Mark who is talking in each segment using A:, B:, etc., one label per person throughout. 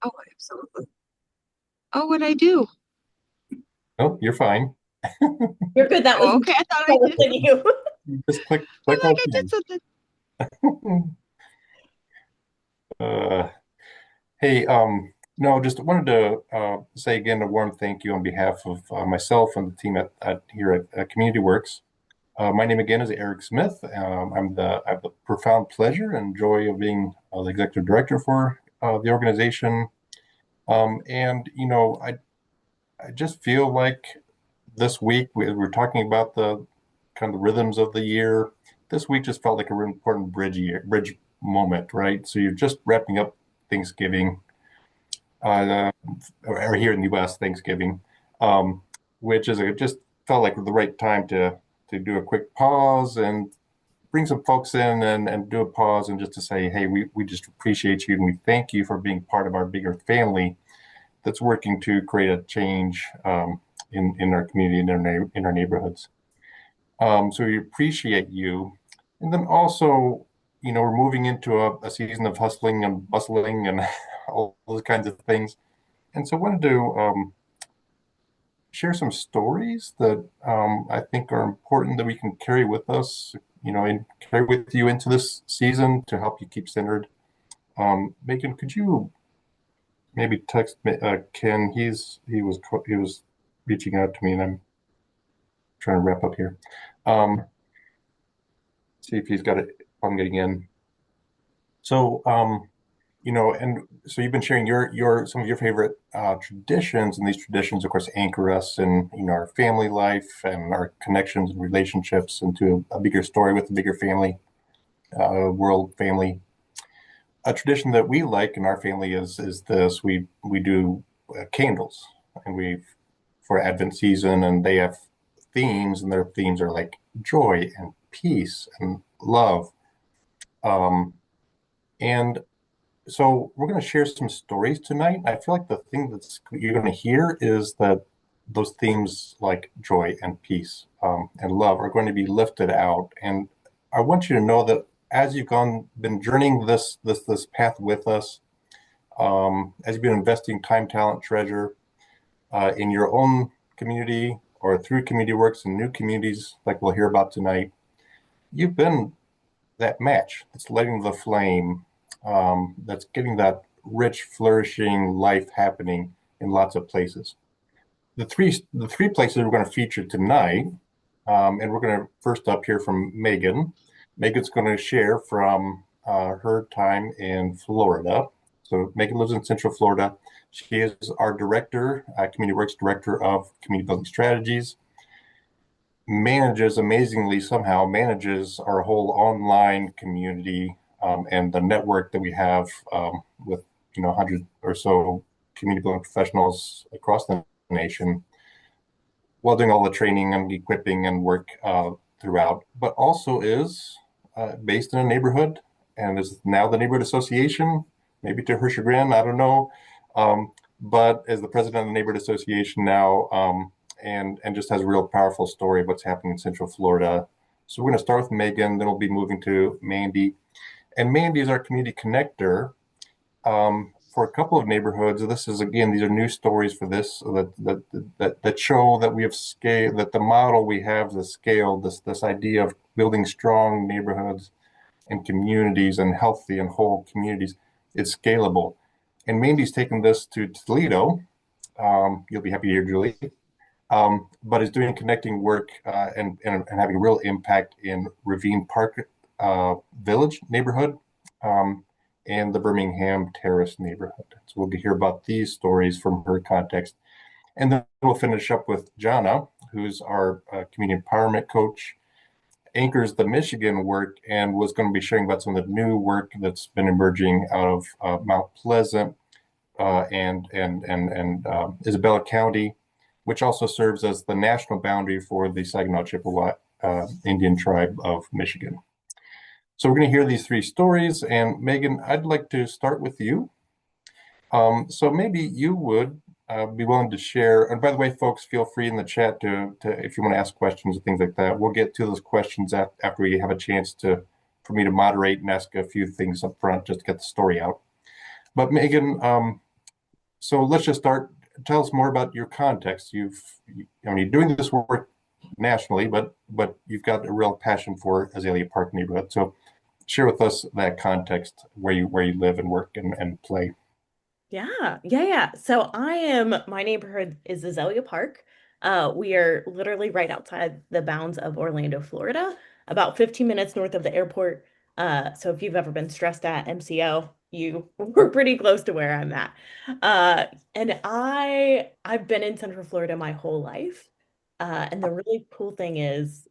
A: Oh, absolutely. Oh, what'd I do?
B: Oh, you're fine.
C: You're good. That was
A: Oh, okay. I thought I
C: that was
A: did.
C: you.
B: You just
A: I'm
B: click
A: like,
B: on
A: I did
B: things.
A: something.
B: Uh, hey, no, just wanted to say again a warm thank you on behalf of myself and the team at here at CommunityWorks. My name again is Eric Smith. I have the profound pleasure and joy of being the executive director for the organization. And I just feel like this week we're talking about the kind of the rhythms of the year. This week just felt like a really important bridge moment, right? So you're just wrapping up Thanksgiving, uh, or here in the U.S. Thanksgiving, which is it just felt like the right time to do a quick pause and bring some folks in and do a pause and just to say, hey, we just appreciate you and we thank you for being part of our bigger family that's working to create a change in our community and in our neighborhoods. So we appreciate you. And then also, we're moving into a season of hustling and bustling and all those kinds of things. And so I wanted to share some stories that I think are important that we can carry with us, and carry with you into this season to help you keep centered. Megan, could you maybe text Ken? He was reaching out to me, and I'm trying to wrap up here. Um, See if he's got it on getting in. So, and so you've been sharing your some of your favorite traditions, and these traditions, of course, anchor us in our family life and our connections and relationships into a bigger story with a bigger family, world family. A tradition that we like in our family is this: we do candles, and we for Advent season, and they have themes, and their themes are like joy and peace and love. Um, and So we're going to share some stories tonight. I feel like the thing that's you're going to hear is that those themes like joy and peace and love are going to be lifted out. And I want you to know that as you've been journeying this path with us, as you've been investing time, talent, treasure in your own community or through CommunityWorks and new communities like we'll hear about tonight, you've been that match that's lighting the flame, that's getting that rich, flourishing life happening in lots of places. The three places we're going to feature tonight, and we're going to first up hear from Megan. Megan's going to share from her time in Florida. So Megan lives in Central Florida. She is our director, CommunityWorks director of community building strategies, manages our whole online community, and the network that we have with 100 or so community building professionals across the nation, while doing all the training and equipping and work throughout, but also is based in a neighborhood and is now the neighborhood association, maybe to her chagrin, I don't know, but is the president of the neighborhood association now, and just has a real powerful story of what's happening in Central Florida. So we're going to start with Megan, then we'll be moving to Mandy. And Mandy is our community connector for a couple of neighborhoods. This is, again, these are new stories for this that show that we have scale, that the model we have, the scale, this idea of building strong neighborhoods and communities and healthy and whole communities is scalable. And Mandy's taken this to Toledo. You'll be happy to hear, Julie, but is doing connecting work and having a real impact in Ravine Park Village neighborhood, and the Birmingham Terrace neighborhood. So we'll hear about these stories from her context. And then we'll finish up with Jana, who's our community empowerment coach, anchors the Michigan work, and was going to be sharing about some of the new work that's been emerging out of Mount Pleasant and Isabella County, which also serves as the national boundary for the Saginaw Chippewa Indian tribe of Michigan. So we're going to hear these three stories. And Megan, I'd like to start with you. So maybe you would be willing to share. And by the way, folks, feel free in the chat to if you want to ask questions and things like that. We'll get to those questions after we have a chance for me to moderate and ask a few things up front just to get the story out. But Megan, So let's just start. Tell us more about your context. I mean, you're doing this work nationally, but you've got a real passion for Azalea Park neighborhood. So share with us that context where you live and work and play.
C: Yeah. So my neighborhood is Azalea Park. We are literally right outside the bounds of Orlando, Florida, about 15 minutes north of the airport. So if you've ever been stressed at MCO, you were pretty close to where I'm at. Uh, and I've been in Central Florida my whole life. And the really cool thing is,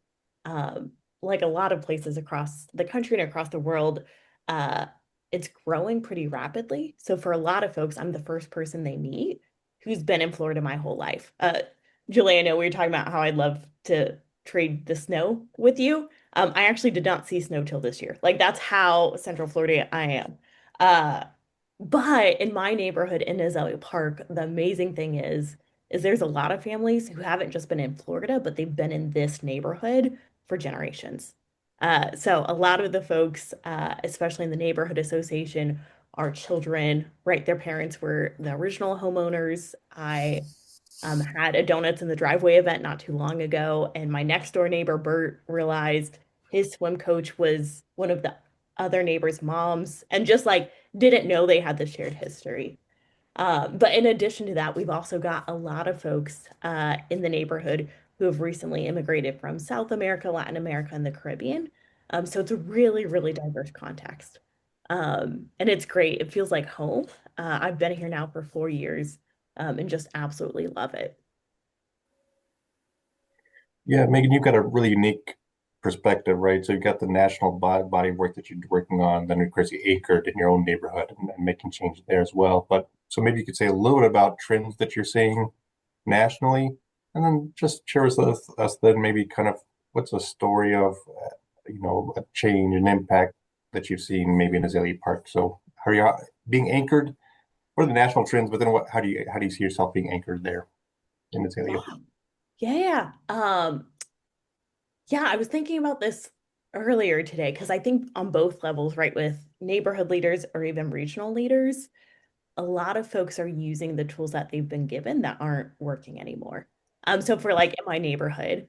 C: um, like a lot of places across the country and across the world, uh, it's growing pretty rapidly. So for a lot of folks, I'm the first person they meet who's been in Florida my whole life. Julie, I know we were talking about how I'd love to trade the snow with you. I actually did not see snow till this year. Like that's how Central Florida I am. Uh, but in my neighborhood in Azalea Park, the amazing thing is there's a lot of families who haven't just been in Florida, but they've been in this neighborhood for generations. So a lot of the folks, especially in the neighborhood association, are children, right? Their parents were the original homeowners. I had a donuts in the driveway event not too long ago, and my next door neighbor, Bert, realized his swim coach was one of the other neighbors' moms, and just like didn't know they had the shared history. But in addition to that, we've also got a lot of folks in the neighborhood who have recently immigrated from South America, Latin America, and the Caribbean. So it's a really, really diverse context. And it's great. It feels like home. I've been here now for 4 years and just absolutely love it.
B: Yeah, Megan, you've got a really unique perspective, right? So you've got the national body of work that you're working on, then of course you anchored in your own neighborhood and making change there as well. But so maybe you could say a little bit about trends that you're seeing nationally, and then just share with us then maybe kind of what's a story of a change and impact that you've seen maybe in Azalea Park. So how are you being anchored? What are the national trends? But then how do you see yourself being anchored there in Azalea?
C: Yeah. Yeah. Yeah, I was thinking about this earlier today because I think on both levels, right, with neighborhood leaders or even regional leaders, a lot of folks are using the tools that they've been given that aren't working anymore. So for like in my neighborhood,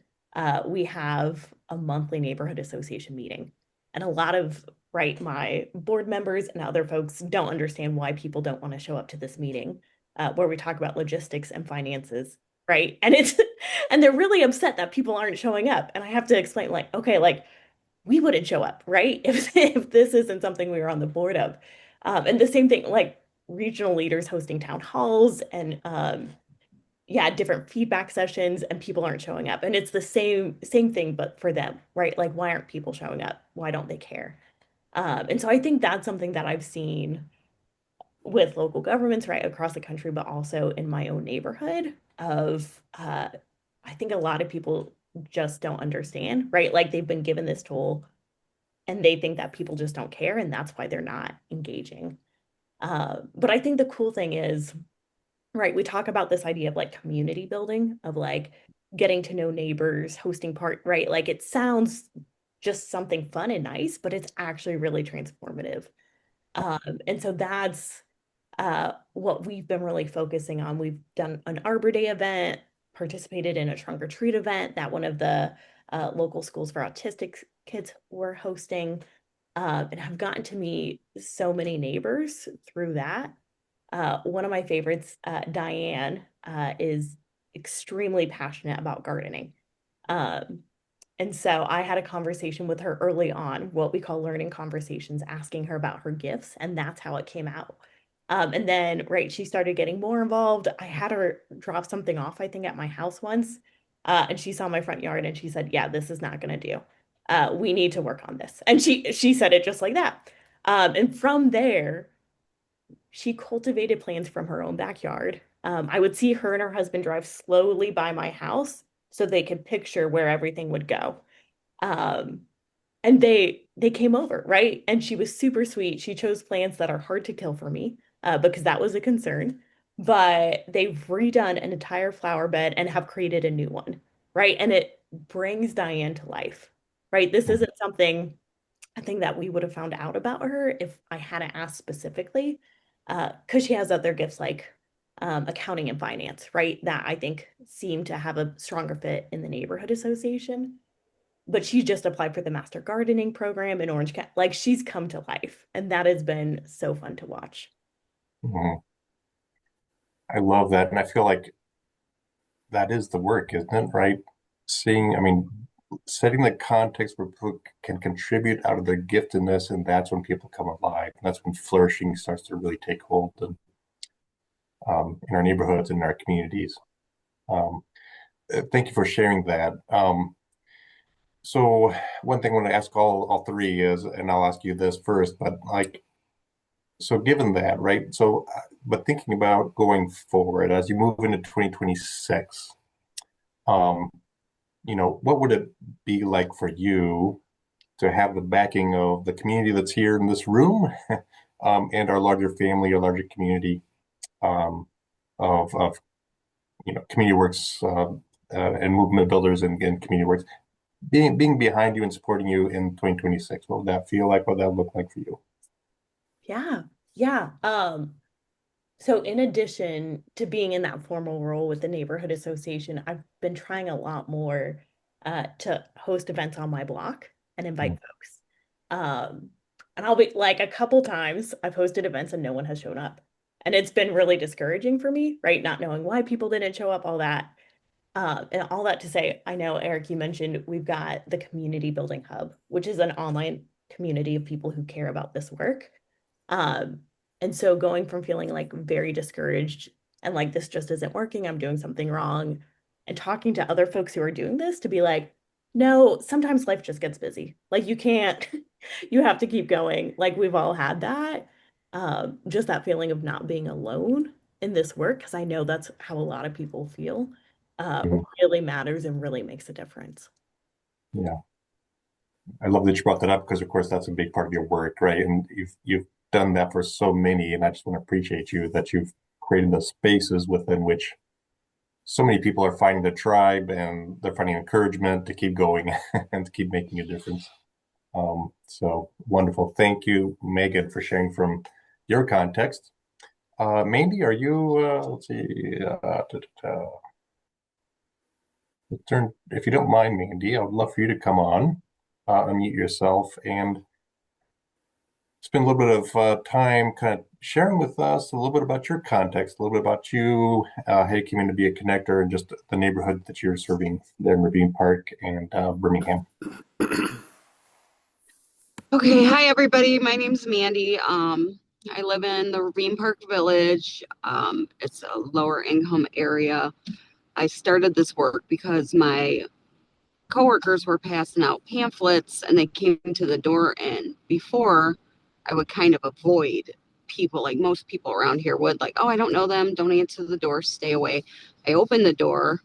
C: we have a monthly neighborhood association meeting. And a lot of, right, my board members and other folks don't understand why people don't want to show up to this meeting, where we talk about logistics and finances, right? And it's and they're really upset that people aren't showing up. And I have to explain, like, okay, like we wouldn't show up, right? If this isn't something we were on the board of. And the same thing, like regional leaders hosting town halls and yeah, different feedback sessions and people aren't showing up. And it's the same thing, but for them, right? Like why aren't people showing up? Why don't they care? And so I think that's something that I've seen with local governments right across the country, but also in my own neighborhood of I think a lot of people just don't understand, right? Like they've been given this tool and they think that people just don't care and that's why they're not engaging. But I think the cool thing is, right, we talk about this idea of like community building, of like getting to know neighbors, hosting part, right? Like it sounds just something fun and nice, but it's actually really transformative. And so that's what we've been really focusing on. We've done an Arbor Day event, participated in a trunk or treat event that one of the local schools for autistic kids were hosting, and have gotten to meet so many neighbors through that. One of my favorites, Diane, is extremely passionate about gardening. Um, and so I had a conversation with her early on, what we call learning conversations, asking her about her gifts, and that's how it came out. And then, right, she started getting more involved. I had her drop something off, I think, at my house once, and she saw my front yard and she said, "Yeah, this is not going to do. We need to work on this." And she said it just like that. And from there, she cultivated plants from her own backyard. I would see her and her husband drive slowly by my house so they could picture where everything would go. Um, and they came over, right? And she was super sweet. She chose plants that are hard to kill for me, because that was a concern. But they've redone an entire flower bed and have created a new one, right? And it brings Diane to life, right? This isn't something I think that we would have found out about her if I hadn't asked specifically, because she has other gifts like accounting and finance, right? That I think seem to have a stronger fit in the neighborhood association. But she just applied for the master gardening program in Orange County. Like she's come to life, and that has been so fun to watch.
B: Mhm. I love that. And I feel like that is the work, isn't it? Right? I mean, setting the context where people can contribute out of their giftedness, and that's when people come alive. And that's when flourishing starts to really take hold in our neighborhoods and in our communities. Um, Thank you for sharing that. So one thing I want to ask all three is, and I'll ask you this first, but like, so given that, right? So, but thinking about going forward as you move into 2026, um, what would it be like for you to have the backing of the community that's here in this room, and our larger family, our larger community, um, of CommunityWorks, and movement builders and CommunityWorks being behind you and supporting you in 2026? What would that feel like? What would that look like for you?
C: Yeah, yeah. So in addition to being in that formal role with the neighborhood association, I've been trying a lot more to host events on my block and invite
B: Mm.
C: folks. And I'll be like a couple times I've hosted events and no one has shown up. And it's been really discouraging for me, right? Not knowing why people didn't show up, all that. And all that to say, I know, Eric, you mentioned we've got the Community Building Hub, which is an online community of people who care about this work. Um, and so going from feeling like very discouraged and like this just isn't working, I'm doing something wrong, and talking to other folks who are doing this to be like, no, sometimes life just gets busy. Like you can't, you have to keep going. Like we've all had that. Just that feeling of not being alone in this work, because I know that's how a lot of people feel,
B: Mhm.
C: really matters and really makes a difference.
B: Yeah, I love that you brought that up because, of course, that's a big part of your work, right? And you've done that for so many, and I just want to appreciate you that you've created the spaces within which so many people are finding the tribe and they're finding encouragement to keep going and to keep making a difference. So wonderful. Thank you, Megan, for sharing from your context. Mandy, are you, let's see, turn, if you don't mind, Mandy, I would love for you to come on, unmute yourself and spend a little bit of time kind of sharing with us a little bit about your context, a little bit about you, how you came in to be a connector, and just the neighborhood that you're serving there in Ravine Park and Birmingham.
A: Okay, hi everybody. My name's Mandy. I live in the Ravine Park Village. It's a lower income area. I started this work because my coworkers were passing out pamphlets and they came to the door, and before I would kind of avoid people like most people around here would, like, oh, I don't know them, don't answer the door, stay away. I opened the door,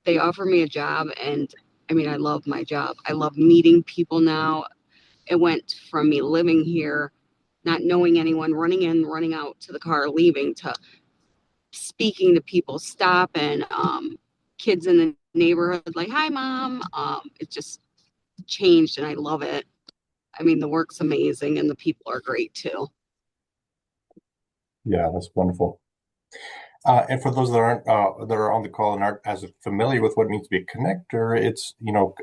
A: they offered me a job, and I mean, I love my job. I love meeting people now. It went from me living here, not knowing anyone, running in, running out to the car, leaving, to speaking to people, stopping, kids in the neighborhood, like, hi, mom. It just changed and I love it. I mean, the work's amazing and the people are great too.
B: Yeah, that's wonderful. And for those that are on the call and aren't as familiar with what it means to be a connector, it's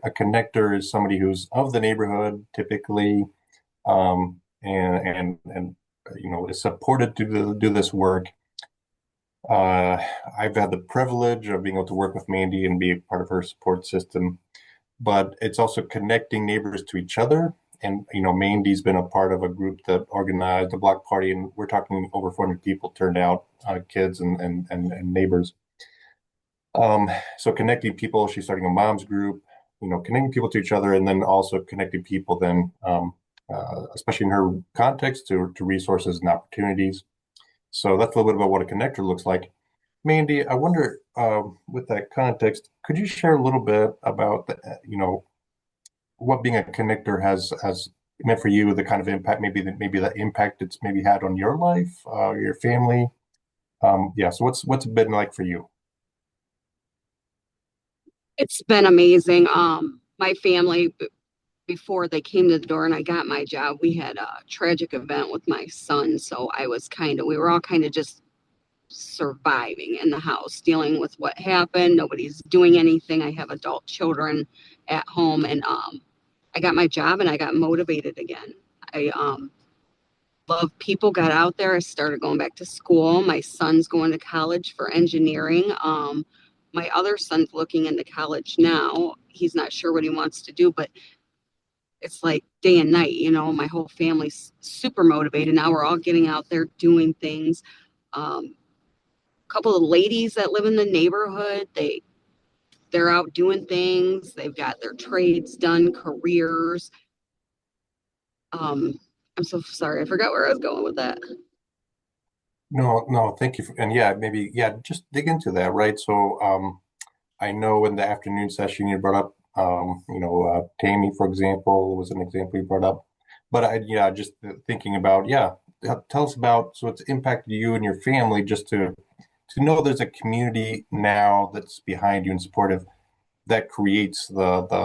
B: a connector is somebody who's of the neighborhood typically, and is supported to do this work. Uh, I've had the privilege of being able to work with Mandy and be a part of her support system, but it's also connecting neighbors to each other. And Mandy's been a part of a group that organized a block party, and we're talking over 400 people turned out, kids and neighbors. So connecting people, she's starting a mom's group, connecting people to each other, and then also connecting people then, especially in her context, to resources and opportunities. So that's a little bit about what a connector looks like. Mandy, I wonder, with that context, could you share a little bit about what being a connector has meant for you, the kind of impact, maybe the impact it's maybe had on your life, your family. Yeah. So what's it been like for you?
A: It's been amazing. My family, before they came to the door and I got my job, we had a tragic event with my son. So we were all kind of just surviving in the house, dealing with what happened. Nobody's doing anything. I have adult children at home, and I got my job and I got motivated again. I love people, got out there. I started going back to school. My son's going to college for engineering. My other son's looking into college now. He's not sure what he wants to do, but it's like day and night, my whole family's super motivated. Now we're all getting out there doing things. A couple of ladies that live in the neighborhood, they're out doing things. They've got their trades done, careers. I'm so sorry. I forgot where I was going with that.
B: No, thank you. And yeah, maybe, yeah, just dig into that, right? So, I know in the afternoon session you brought up, Tammy, for example, was an example you brought up. But yeah, just thinking about, yeah, tell us about, so it's impacted you and your family just to know there's a community now that's behind you and supportive that creates if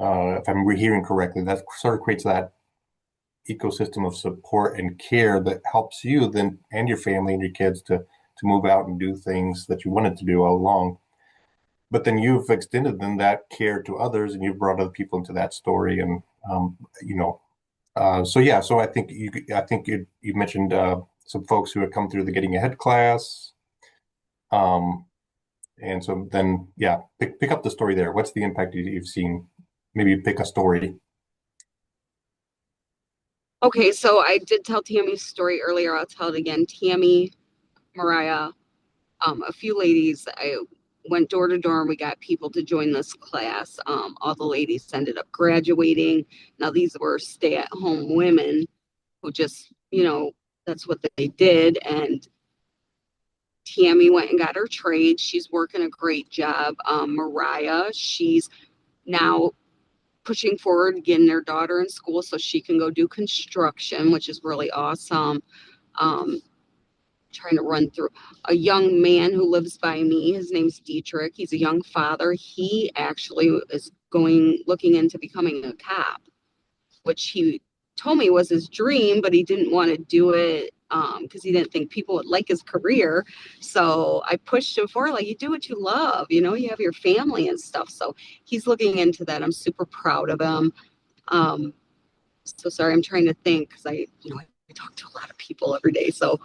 B: I'm hearing correctly, that sort of creates that ecosystem of support and care that helps you then and your family and your kids to move out and do things that you wanted to do all along. But then you've extended then that care to others, and you've brought other people into that story, and so yeah. So I think you mentioned some folks who had come through the Getting Ahead class, um, and so then yeah, pick up the story there. What's the impact you've seen? Maybe pick a story.
A: Okay, so I did tell Tammy's story earlier. I'll tell it again. Tammy, Mariah, a few ladies. I went door to door and we got people to join this class. All the ladies ended up graduating. Now these were stay-at-home women who just, that's what they did. And Tammy went and got her trade. She's working a great job. Mariah, she's now pushing forward, getting her daughter in school so she can go do construction, which is really awesome. Um, Trying to run through a young man who lives by me. His name's Dietrich. He's a young father. He actually is looking into becoming a cop, which he told me was his dream, but he didn't want to do it because he didn't think people would like his career. So I pushed him forward, like, you do what you love, you have your family and stuff. So he's looking into that. I'm super proud of him. So sorry, I'm trying to think because I talk to a lot of people every day. So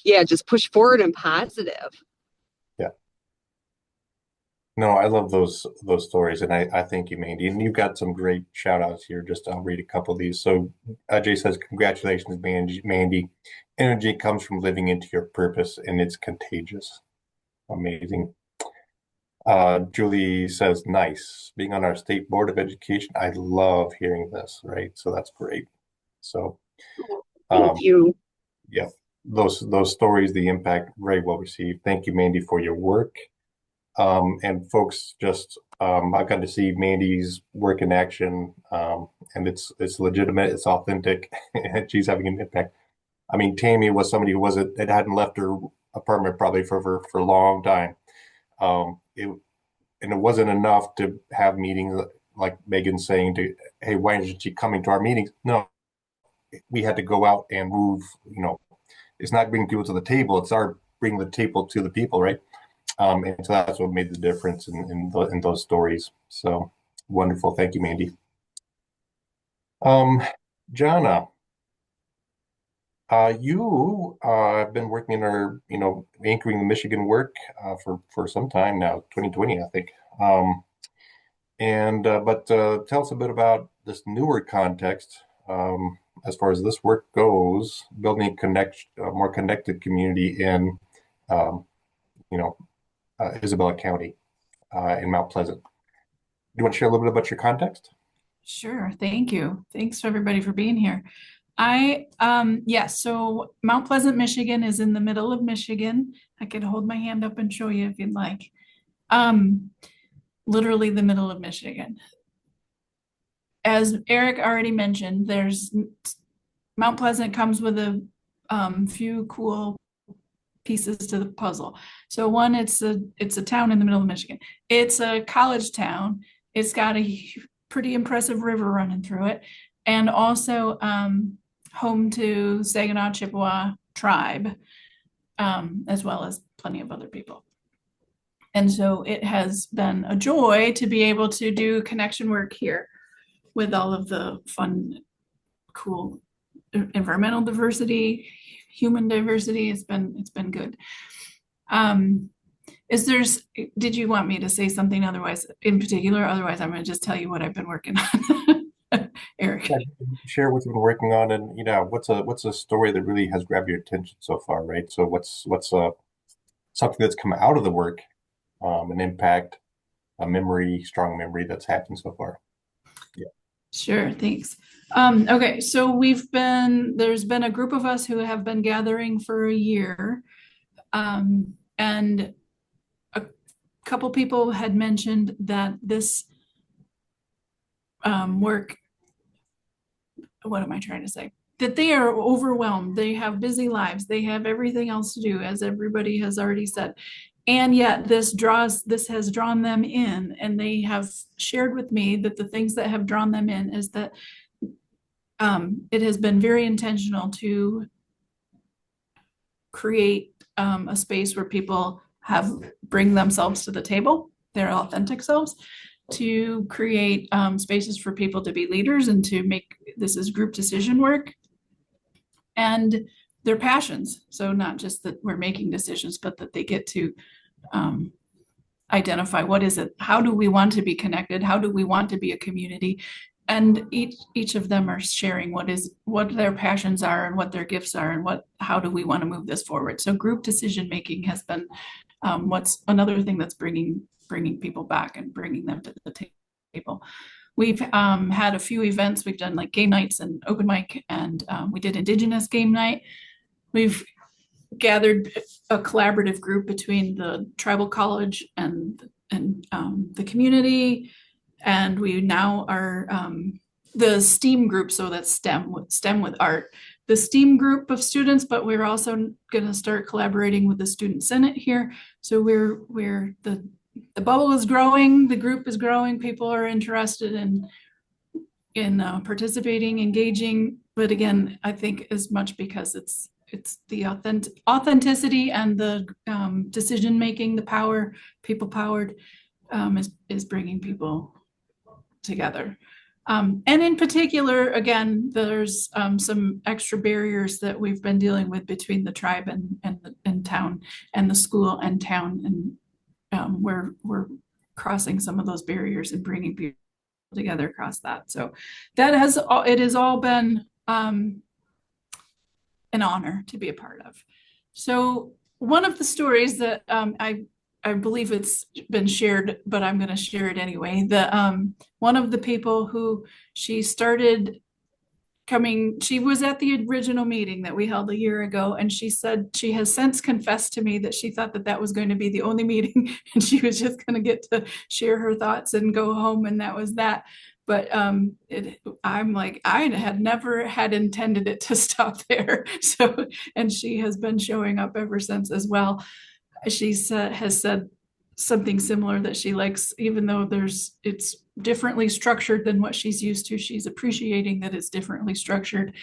A: yeah, just push forward and positive.
B: Yeah. No, I love those stories, and I thank you, Mandy. And you've got some great shout outs here. Just I'll read a couple of these. So Jay says, congratulations, Mandy. Energy comes from living into your purpose, and it's contagious. Amazing. Julie says, nice. Being on our state board of education, I love hearing this, right? So that's great. So
A: Thank you.
B: yeah, those stories, the impact, very well received. Thank you, Mandy, for your work. And folks, just I've gotten to see Mandy's work in action, and it's legitimate, it's authentic, and she's having an impact. I mean, Tammy was somebody who hadn't left her apartment probably for a long time. And it wasn't enough to have meetings like Megan saying hey, why isn't she coming to our meetings? No, we had to go out and move. It's not bringing people to the table; it's our bringing the table to the people, right? And so that's what made the difference in those stories. So wonderful. Thank you, Mandy. Jana, you have been working in our, anchoring the Michigan work for some time now, 2020, I think. But tell us a bit about this newer context as far as this work goes, building a more connected community in, um, Isabella County in Mount Pleasant. Do you want to share a little bit about your context?
D: Sure. Thank you. Thanks everybody for being here. Yes, so Mount Pleasant, Michigan is in the middle of Michigan. I could hold my hand up and show you if you'd like. Literally the middle of Michigan. As Eric already mentioned, Mount Pleasant comes with a few cool pieces to the puzzle. So one, it's a town in the middle of Michigan. It's a college town. It's got a pretty impressive river running through it, and also home to Saginaw, Chippewa, tribe, as well as plenty of other people. And so it has been a joy to be able to do connection work here with all of the fun, cool environmental diversity, human diversity. It's been good. Did you want me to say something otherwise in particular? Otherwise, I'm going to just tell you what I've been working on. Eric.
B: Yeah, share what you've been working on, and what's a story that really has grabbed your attention so far, right? So what's something that's come out of the work, an impact, a memory, strong memory that's happened so far. Yeah.
D: Sure, thanks. Okay, so there's been a group of us who have been gathering for a year. And a couple people had mentioned that this work, what am I trying to say? That they are overwhelmed. They have busy lives. They have everything else to do, as everybody has already said. And yet this has drawn them in, and they have shared with me that the things that have drawn them in is that it has been very intentional to create a space where people bring themselves to the table, their authentic selves, to create spaces for people to be leaders and to make this is group decision work, and their passions. So not just that we're making decisions, but that they get to identify what is it, how do we want to be connected, how do we want to be a community, and each of them are sharing what their passions are and what their gifts are and how do we want to move this forward. So group decision making has been what's another thing that's bringing people back and bringing them to the table. We've had a few events. We've done like game nights and open mic, and we did Indigenous game night. We've gathered a collaborative group between the tribal college and the community, and we now are the STEAM group. So that's STEM with art, the STEAM group of students. But we're also going to start collaborating with the Student Senate here. So we're the bubble is growing, the group is growing, people are interested in participating, engaging. But again, I think as much because it's the authenticity and the decision making, the power, people powered, is bringing people together. And in particular, again, there's some extra barriers that we've been dealing with between the tribe and town, and the school and town, and we're crossing some of those barriers and bringing people together across that. So it has all been an honor to be a part of. So one of the stories that I believe it's been shared, but I'm going to share it anyway. One of the people who she was at the original meeting that we held a year ago, and she said she has since confessed to me that she thought that was going to be the only meeting and she was just going to get to share her thoughts and go home, and that was that. But I'm like, I had never had intended it to stop there. So, and she has been showing up ever since as well. She has said something similar, that she likes, even though it's differently structured than what she's used to, she's appreciating that it's differently structured.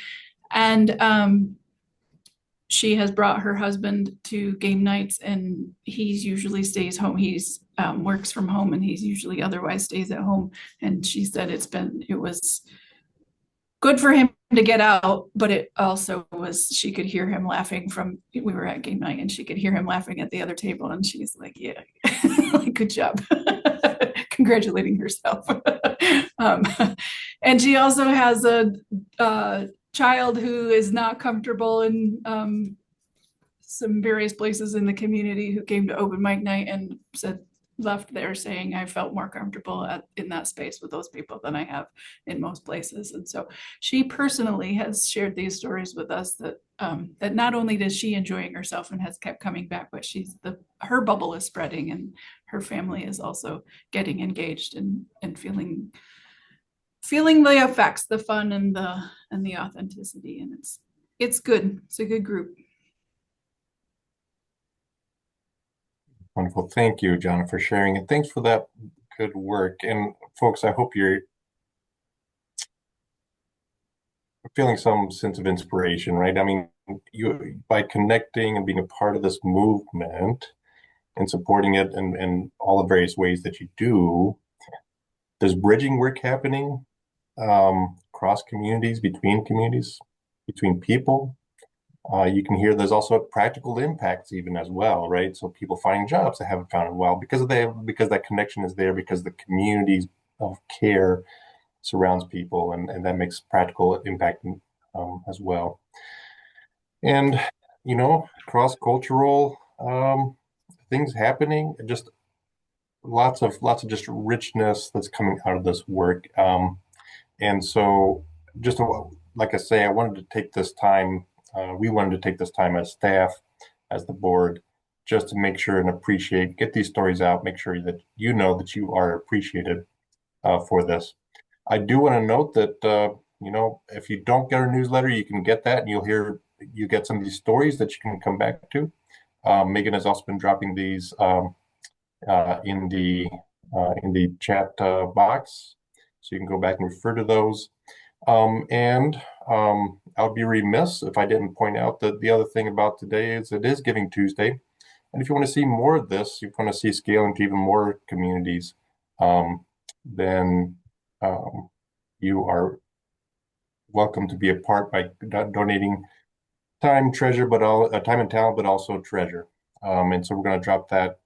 D: And she has brought her husband to game nights, and he usually stays home. He's works from home, and he's usually otherwise stays at home. And she said it was good for him to get out, but it also she could hear him laughing we were at game night, and she could hear him laughing at the other table, and she's like, yeah, good job. Congratulating herself. And she also has a child who is not comfortable in some various places in the community, who came to open mic night and left there saying, I felt more comfortable in that space with those people than I have in most places. And so she personally has shared these stories with us that not only does she enjoying herself and has kept coming back, but her bubble is spreading, and her family is also getting engaged and feeling the effects, the fun and the authenticity. And it's good. It's a good group.
B: Wonderful. Thank you, John, for sharing, and thanks for that good work. And folks, I hope you're feeling some sense of inspiration, right? I mean, you by connecting and being a part of this movement and supporting it in all the various ways that you do, there's bridging work happening across communities, between people. You can hear there's also practical impacts even as well, right? So people finding jobs they haven't found in a while because that connection is there, because the communities of care surrounds people, and that makes practical impact as well. And cross-cultural things happening, just lots of just richness that's coming out of this work. And so, just like I say, I wanted to take this time. We wanted to take this time as staff, as the board, just to make sure and get these stories out, make sure that you know that you are appreciated for this. I do want to note that if you don't get our newsletter, you can get that, and you get some of these stories that you can come back to. Megan has also been dropping these in the chat box, so you can go back and refer to those. And I'll be remiss if I didn't point out that the other thing about today is it is Giving Tuesday, and if you want to see more of this, you want to see scaling to even more communities, then you are welcome to be a part by donating time, time and talent, but also treasure. And so we're going to drop that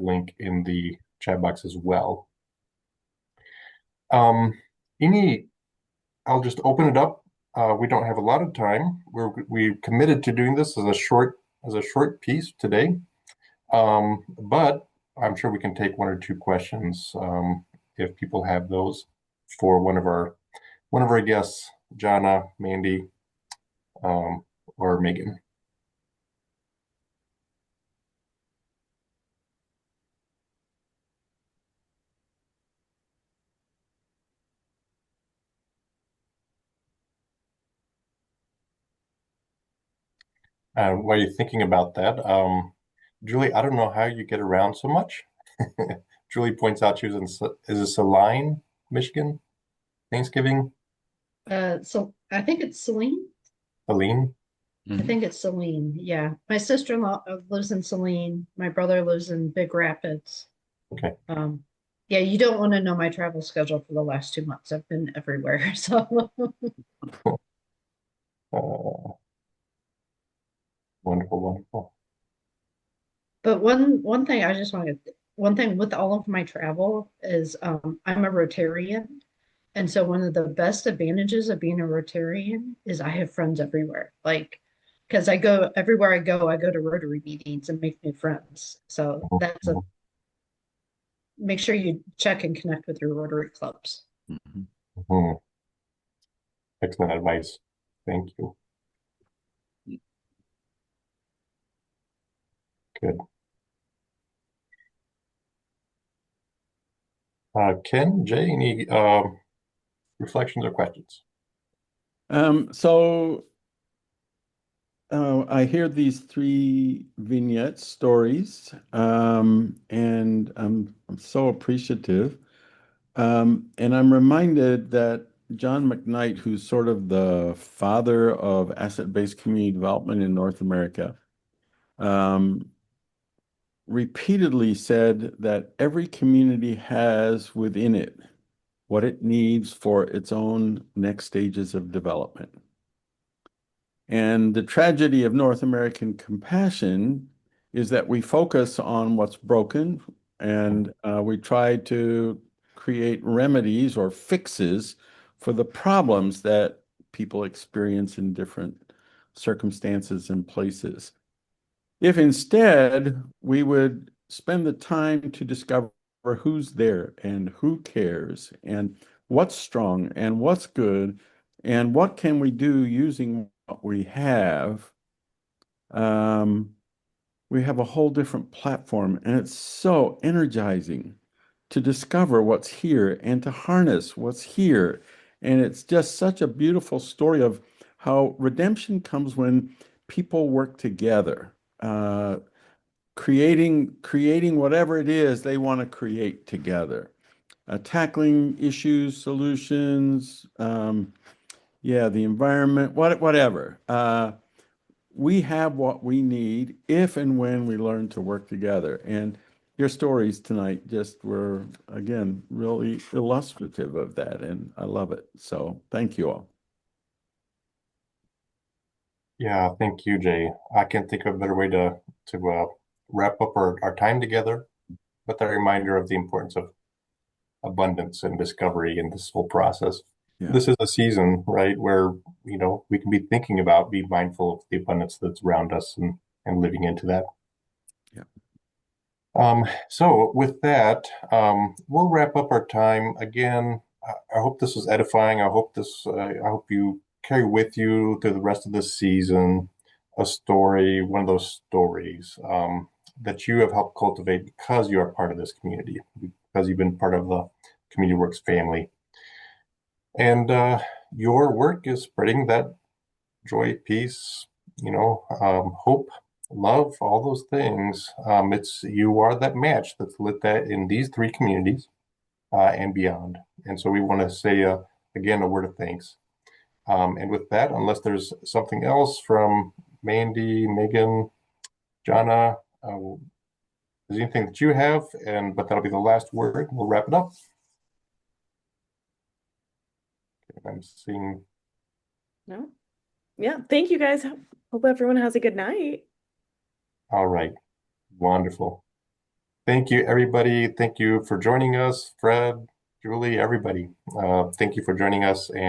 B: link in the chat box as well. I'll just open it up. We don't have a lot of time. We committed to doing this as a short piece today, but I'm sure we can take one or two questions if people have those for one of our guests, Jana, Mandy, or Megan. While you're thinking about that, Julie, I don't know how you get around so much. Julie points out she was is it Saline, Michigan? Thanksgiving?
E: So I think it's Celine.
B: Saline?
E: I think it's Celine. Yeah. My sister-in-law lives in Celine. My brother lives in Big Rapids.
B: Okay.
E: Yeah, you don't want to know my travel schedule for the last 2 months. I've been everywhere. So
B: Wonderful, wonderful.
E: but one thing I just wanted one thing with all of my travel is I'm a Rotarian. And so one of the best advantages of being a Rotarian is I have friends everywhere. Like, because I go everywhere I go to Rotary meetings and make new friends. So that's make sure you check and connect with your Rotary clubs.
B: Mm-hmm. Excellent advice. Thank you. Good. Ken, Jay, any reflections or questions?
F: I hear these 3 vignette stories, and I'm so appreciative. And I'm reminded that John McKnight, who's sort of the father of asset-based community development in North America, repeatedly said that every community has within it what it needs for its own next stages of development. And the tragedy of North American compassion is that we focus on what's broken, and we try to create remedies or fixes for the problems that people experience in different circumstances and places. If instead we would spend the time to discover who's there and who cares and what's strong and what's good and what can we do using what we have a whole different platform, and it's so energizing to discover what's here and to harness what's here. And it's just such a beautiful story of how redemption comes when people work together, creating whatever it is they want to create together, tackling issues, solutions, yeah, the environment, whatever. We have what we need if and when we learn to work together. And your stories tonight just were, again, really illustrative of that, and I love it. So thank you all.
B: Yeah, thank you, Jay. I can't think of a better way to wrap up our time together with a reminder of the importance of abundance and discovery in this whole process.
F: Yeah.
B: This is a season, right, where we can be thinking about, be mindful of the abundance that's around us and living into that.
F: Yeah.
B: So with that, we'll wrap up our time. Again, I hope this was edifying. I hope you carry with you through the rest of this season a story, one of those stories that you have helped cultivate because you are part of this community, because you've been part of the CommunityWorks family. And your work is spreading that joy, peace, hope, love, all those things. You are that match that's lit that in these three communities and beyond. And so we want to say again a word of thanks. And with that, unless there's something else from Mandy, Megan, Jana, is anything that you have? But that'll be the last word. We'll wrap it up. Okay, I'm seeing.
C: No? Yeah. Thank you guys. Hope everyone has a good night.
B: All right. Wonderful. Thank you, everybody. Thank you for joining us, Fred, Julie, everybody. Thank you for joining us. And